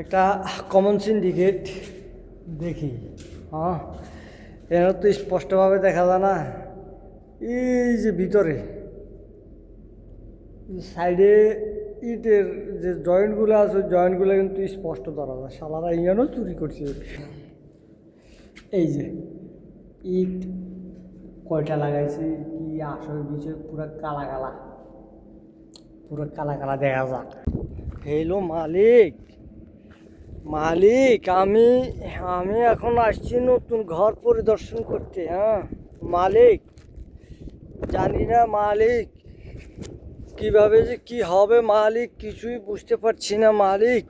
একটা common syndicate দেখি। হ্যাঁ, এর তো স্পষ্টভাবে দেখা যায় না। এই যে ভিতরে সাইডে ইটের যে জয়েন্টগুলো আছে ওই জয়েন্টগুলো কিন্তু স্পষ্ট ধরা যায়। শালারা ইয়ানও চুরি করছে। এই যে ইট কয়টা লাগাইছে, কি আসল বিষয়, পুরো কালা কালা, পুরো কালা কালা দেখা যাক। হ্যালো মালিক, মালিক আমি আমি এখন আসছি নতুন ঘর পরিদর্শন করতে। হ্যাঁ মালিক, জানি না মালিক কিভাবে যে কি হবে মালিক, কিছুই বুঝতে পারছি না মালিক।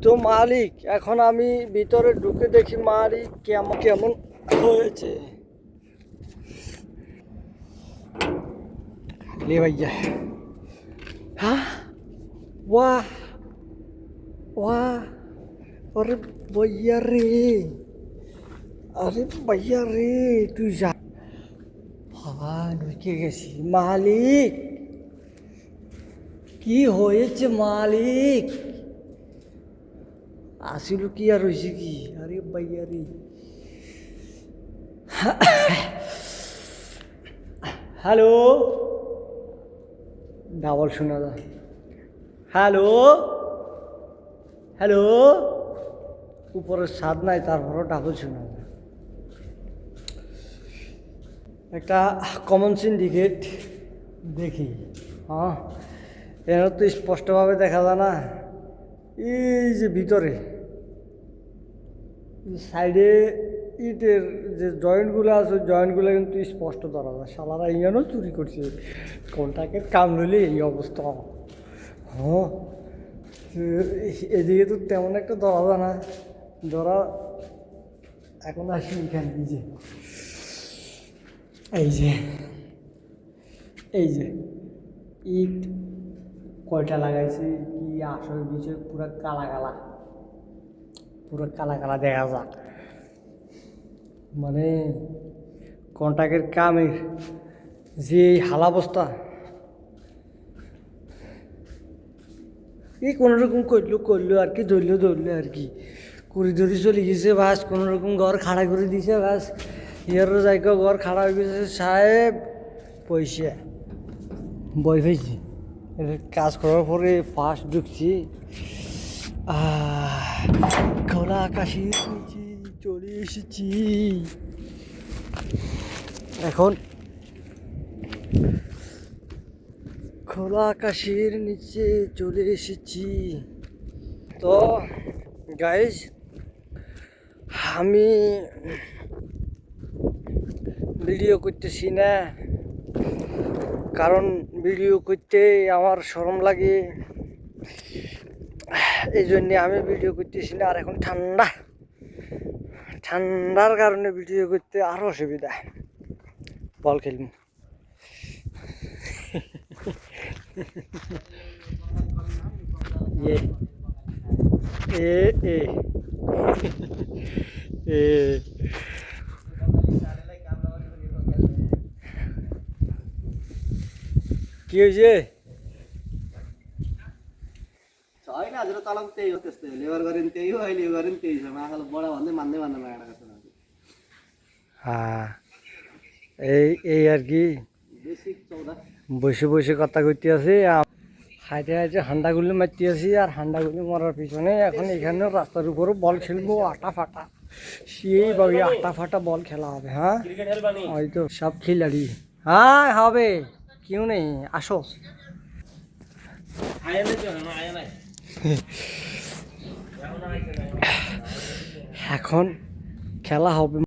তো মালিক এখন আমি ভিতরে ঢুকে দেখি মালিক কেমন কেমন হয়েছে। ले भैया, हाँ वाह वाह, अरे भैया रे, अरे भैया रे তুই যা। হ্যাঁ ঢুকে গেছি মালিক, কি হয়েছে মালিক, আসিল কি আর হয়েছে কি? আরে ভাইয়া রে, হ্যালো, ডাবল শোনা যায়। হ্যালো হ্যালো, উপরের স্বাদ নাই তারপরও ডাবল শোনা যায়। একটা কমন সিন্ডিকেট দেখি। হ্যাঁ, এর তো স্পষ্টভাবে দেখা যায় না। এই যে ভিতরে সাইডে ইটের যে জয়েন্টগুলো আছে ওই জয়েন্টগুলো কিন্তু স্পষ্ট ধরা যায়। শালারা ইয়ানও চুরি করছে। কোনটাকে কাম লইলে এই অবস্থা। হ্যাঁ, এদিকে তো তেমন একটা ধরা যায় না। ধরা এখন আসি এখানে। এই যে এই যে ইট কয়টা লাগাইছে, কি আসল বিষয়, পুরো কালা কালা, পুরো কালা কালা দেখা যাক। মানে কন্ট্রাক্টের কামের যে হালাবস্থা, এই কোনোরকম করলো আর কি, ধরলো আর কি, কুড়ি ধরি চলে গেছে বাস, কোনোরকম ঘর খাড়া করে দিছে বাস। ইয়ারও জায়গা ঘর খাড়া হয়ে গেছে সাহেব, পয়সা বই ফেছি। কাজ করার পরে ফার্স্ট ঢুকছি, খোলা আকাশের নিচে চলে এসেছি। এখন খোলা আকাশের নিচে চলে এসেছি। তো গাইজ, আমি ভিডিও করতেছি না, কারণ ভিডিও করতে আমার শরম লাগে, এই জন্যে আমি ভিডিও করতেছি না। আর এখন ঠান্ডার কারণে ভিডিও করতে আরও অসুবিধা। বল খেলব এ এ এ কি হয়েছে? হ্যাঁ, এই আর কি বসে বসে কথা কইতে আছি, হাইটে হাইটে হান্ডাগুলি মারতে আছি। আর হান্ডাগুলি মারার পিছনে এখন এখানেও রাস্তার উপরও বল খেলবো, আটা ফাটা, সেইভাবে আটা ফাটা বল খেলা হবে। হ্যাঁ হয়তো সব খিলাড়ি, হ্যাঁ হবে, কেউ নেই, আসো। এখন খেলা হবে।